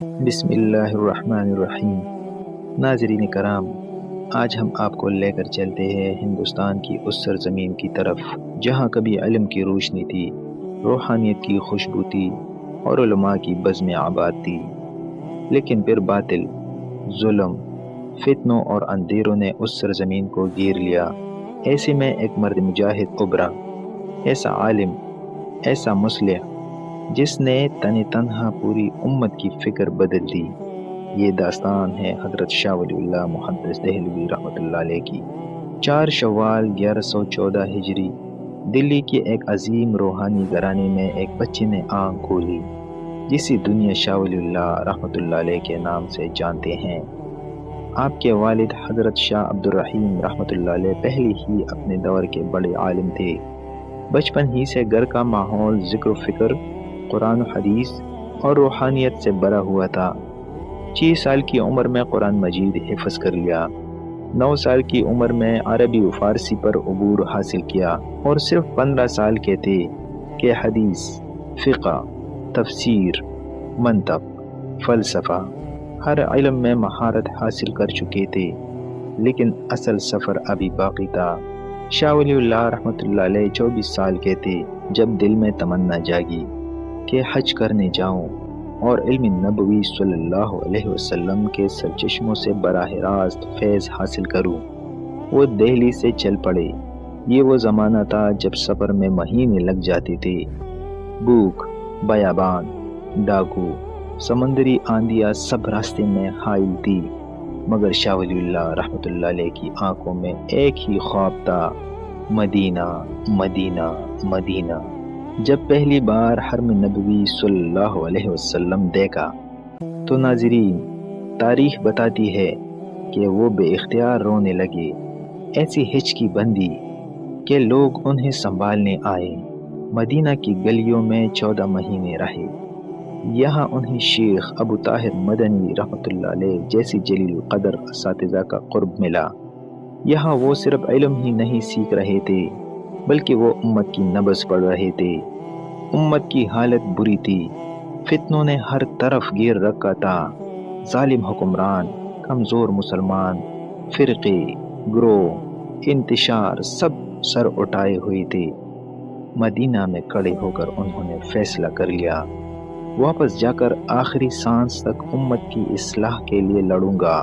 بسم اللہ الرحمن الرحیم۔ ناظرین کرام، آج ہم آپ کو لے کر چلتے ہیں ہندوستان کی اس سرزمین کی طرف جہاں کبھی علم کی روشنی تھی، روحانیت کی خوشبو تھی اور علماء کی بزم آباد تھی، لیکن پھر باطل، ظلم، فتنوں اور اندھیروں نے اس سرزمین کو گھیر لیا۔ ایسے میں ایک مرد مجاہد ابھرا، ایسا عالم، ایسا مصلح جس نے تنہا پوری امت کی فکر بدل دی۔ یہ داستان ہے حضرت شاہ ولی اللہ محدث دہلوی رحمۃ اللہ علیہ کی۔ 4 شوال 1114 ہجری، دلی کے ایک عظیم روحانی گھرانے میں ایک بچے نے آنکھ کھولی جسے دنیا شاہ ولی اللہ رحمۃ اللہ علیہ کے نام سے جانتے ہیں۔ آپ کے والد حضرت شاہ عبد الرحیم رحمۃ اللہ علیہ پہلے ہی اپنے دور کے بڑے عالم تھے۔ بچپن ہی سے گھر کا ماحول ذکر و فکر، قرآن و حدیث اور روحانیت سے بھرا ہوا تھا۔ 6 سال کی عمر میں قرآن مجید حفظ کر لیا، 9 سال کی عمر میں عربی و فارسی پر عبور حاصل کیا، اور صرف 15 سال کے تھے کہ حدیث، فقہ، تفسیر، منطق، فلسفہ، ہر علم میں مہارت حاصل کر چکے تھے۔ لیکن اصل سفر ابھی باقی تھا۔ شاہ ولی اللہ رحمۃ اللہ علیہ 24 سال کے تھے جب دل میں تمنا جاگی کہ حج کرنے جاؤں اور علم نبوی صلی اللہ علیہ وسلم کے سرچشموں سے براہ راست فیض حاصل کروں۔ وہ دہلی سے چل پڑے۔ یہ وہ زمانہ تھا جب سفر میں مہینے لگ جاتے تھے۔ بھوک، بیابان، ڈاکو، سمندری آندیاں سب راستے میں حائل تھی، مگر شاہ ولی اللہ رحمۃ اللہ علیہ کی آنکھوں میں ایک ہی خواب تھا: مدینہ، مدینہ، مدینہ۔ جب پہلی بار حرم نبوی صلی اللہ علیہ وسلم دیکھا تو ناظرین، تاریخ بتاتی ہے کہ وہ بے اختیار رونے لگے۔ ایسی ہچکی بندی کہ لوگ انہیں سنبھالنے آئے۔ مدینہ کی گلیوں میں 14 مہینے رہے۔ یہاں انہیں شیخ ابو طاہر مدنی رحمۃ اللہ علیہ جیسی جلیل القدر اساتذہ کا قرب ملا۔ یہاں وہ صرف علم ہی نہیں سیکھ رہے تھے بلکہ وہ امت کی نبض پڑھ رہے تھے۔ امت کی حالت بری تھی، فتنوں نے ہر طرف گھیر رکھا تھا۔ ظالم حکمران، کمزور مسلمان، فرقے، گروہ، انتشار سب سر اٹھائے ہوئے تھے۔ مدینہ میں کھڑے ہو کر انہوں نے فیصلہ کر لیا، واپس جا کر آخری سانس تک امت کی اصلاح کے لیے لڑوں گا۔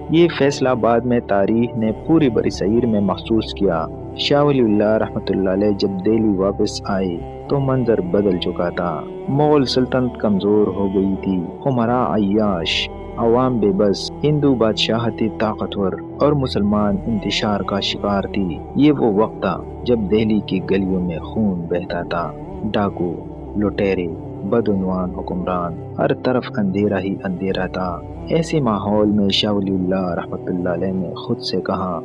یہ فیصلہ بعد میں تاریخ نے پوری برصغیر میں محسوس کیا۔ شاہ ولی اللہ رحمۃ اللہ علیہ جب دہلی واپس آئے تو منظر بدل چکا تھا۔ مغل سلطنت کمزور ہو گئی تھی، امراء عیاش، عوام بے بس، ہندو بادشاہت طاقتور اور مسلمان انتشار کا شکار تھی۔ یہ وہ وقت تھا جب دہلی کی گلیوں میں خون بہتا تھا، ڈاکو، لٹیرے، بدعنوان حکمران، ہر طرف اندھیرا ہی اندھیرا تھا۔ ایسے ماحول میں شاہ ولی اللہ رحمۃ اللہ علیہ نے خود سے کہا،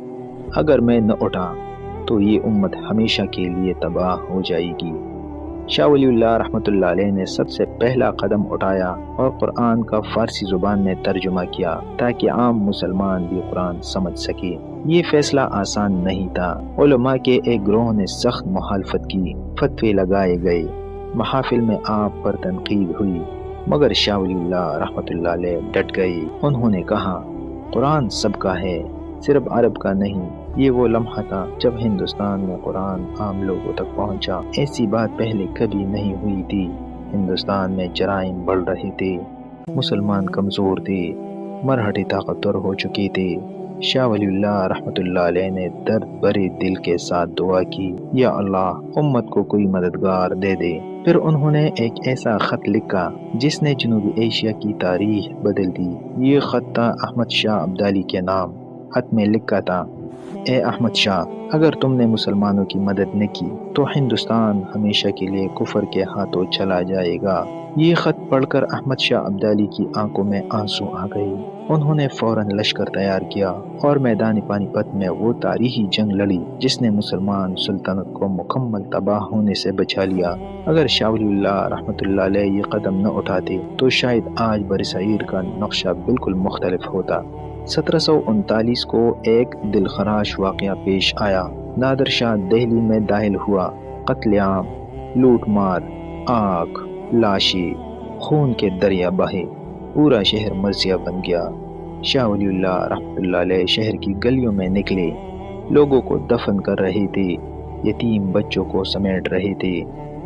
اگر میں نہ اٹھا تو یہ امت ہمیشہ کے لیے تباہ ہو جائے گی۔ شاہ ولی اللہ رحمۃ اللہ علیہ نے سب سے پہلا قدم اٹھایا اور قرآن کا فارسی زبان میں ترجمہ کیا تاکہ عام مسلمان بھی قرآن سمجھ سکے۔ یہ فیصلہ آسان نہیں تھا۔ علماء کے ایک گروہ نے سخت مخالفت کی، فتوے لگائے گئے، محافل میں آپ پر تنقید ہوئی، مگر شاہ ولی اللہ رحمۃ اللہ علیہ ڈٹ گئے۔ انہوں نے کہا، قرآن سب کا ہے، صرف عرب کا نہیں۔ یہ وہ لمحہ تھا جب ہندوستان میں قرآن عام لوگوں تک پہنچا۔ ایسی بات پہلے کبھی نہیں ہوئی تھی۔ ہندوستان میں جرائم بڑھ رہے تھے، مسلمان کمزور تھے، مرہٹے طاقتور ہو چکے تھے۔ شاہ ولی اللہ رحمۃ اللہ علیہ نے درد بھرے دل کے ساتھ دعا کی، یا اللہ امت کو کوئی مددگار دے دے۔ پھر انہوں نے ایک ایسا خط لکھا جس نے جنوبی ایشیا کی تاریخ بدل دی۔ یہ خط تھا احمد شاہ ابدالی کے نام۔ خط میں لکھا تھا، اے احمد شاہ، اگر تم نے مسلمانوں کی مدد نہ کی تو ہندوستان ہمیشہ کے لیے کفر کے ہاتھوں چلا جائے گا۔ یہ خط پڑھ کر احمد شاہ ابدالی کی آنکھوں میں آنسو آ گئے۔ انہوں نے فوراً لشکر تیار کیا اور میدان پانی پت میں وہ تاریخی جنگ لڑی جس نے مسلمان سلطنت کو مکمل تباہ ہونے سے بچا لیا۔ اگر شاہ ولی اللہ رحمۃ اللہ علیہ یہ قدم نہ اٹھاتے تو شاید آج برصغیر کا نقشہ بالکل مختلف ہوتا۔ 1739 کو ایک دلخراش واقعہ پیش آیا۔ نادر شاہ دہلی میں داخل ہوا۔ قتل عام، لوٹ مار، آگ، لاشیں، خون کے دریا بہے۔ پورا شہر مرثیہ بن گیا۔ شاہ ولی اللہ رحمۃ اللہ علیہ شہر کی گلیوں میں نکلے، لوگوں کو دفن کر رہے تھے، یتیم بچوں کو سمیٹ رہے تھے،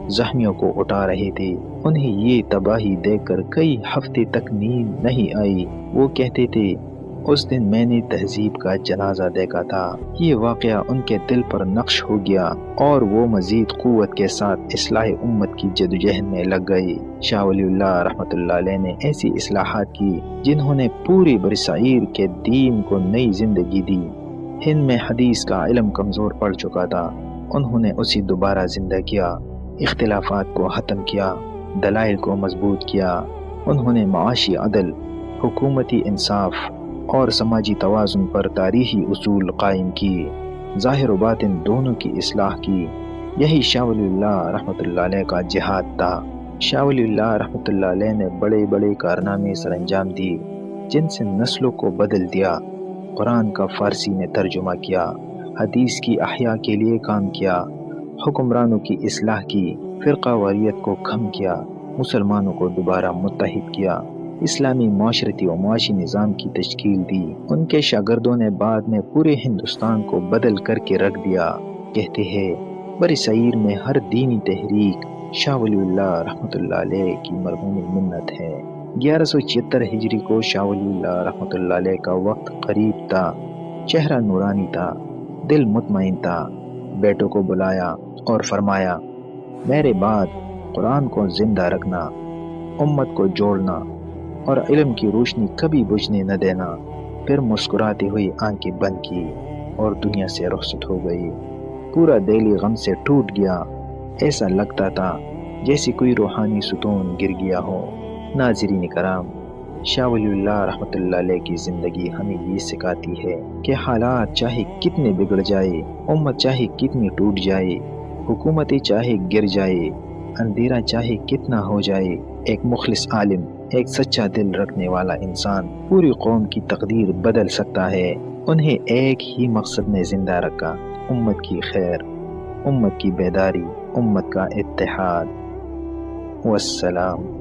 زخمیوں کو اٹھا رہے تھے۔ انہیں یہ تباہی دیکھ کر کئی ہفتے تک نیند نہیں آئی۔ وہ کہتے تھے اس دن میں نے تہذیب کا جنازہ دیکھا تھا۔ یہ واقعہ ان کے دل پر نقش ہو گیا اور وہ مزید قوت کے ساتھ اصلاح امت کی جدوجہد میں لگ گئے۔ شاہ ولی اللہ رحمۃ اللہ علیہ نے ایسی اصلاحات کی جنہوں نے پوری برصغیر کے دین کو نئی زندگی دی۔ ہند میں حدیث کا علم کمزور پڑ چکا تھا، انہوں نے اسے دوبارہ زندہ کیا، اختلافات کو ختم کیا، دلائل کو مضبوط کیا۔ انہوں نے معاشی عدل، حکومتی انصاف اور سماجی توازن پر تاریخی اصول قائم کیے، ظاہر و باطن دونوں کی اصلاح کی۔ یہی شاہ ولی اللہ رحمۃ اللہ علیہ کا جہاد تھا۔ شاہ ولی اللہ رحمۃ اللہ علیہ نے بڑے بڑے کارنامے سر انجام دیے جن سے نسلوں کو بدل دیا۔ قرآن کا فارسی میں ترجمہ کیا، حدیث کی احیاء کے لیے کام کیا، حکمرانوں کی اصلاح کی، فرقہ واریت کو کم کیا، مسلمانوں کو دوبارہ متحد کیا، اسلامی معاشرتی و معاشی نظام کی تشکیل دی۔ ان کے شاگردوں نے بعد میں پورے ہندوستان کو بدل کر کے رکھ دیا۔ کہتے ہیں برصغیر میں ہر دینی تحریک شاہ ولی اللہ رحمۃ اللہ علیہ کی مرہون منت ہے۔ 1176 ہجری کو شاہ ولی اللہ رحمۃ اللہ علیہ کا وقت قریب تھا، چہرہ نورانی تھا، دل مطمئن تھا۔ بیٹوں کو بلایا اور فرمایا، میرے بعد قرآن کو زندہ رکھنا، امت کو جوڑنا اور علم کی روشنی کبھی بجھنے نہ دینا۔ پھر مسکراتی ہوئی آنکھیں بند کی اور دنیا سے رخصت ہو گئی۔ پورا دہلی غم سے ٹوٹ گیا، ایسا لگتا تھا جیسے کوئی روحانی ستون گر گیا ہو۔ ناظرین کرام، شاہ ولی اللہ رحمۃ اللہ علیہ کی زندگی ہمیں یہ سکھاتی ہے کہ حالات چاہے کتنے بگڑ جائے، امت چاہے کتنی ٹوٹ جائے، حکومتیں چاہے گر جائے، اندھیرا چاہے کتنا ہو جائے، ایک مخلص عالم، ایک سچا دل رکھنے والا انسان پوری قوم کی تقدیر بدل سکتا ہے۔ انہیں ایک ہی مقصد نے زندہ رکھا، امت کی خیر، امت کی بیداری، امت کا اتحاد۔ والسلام۔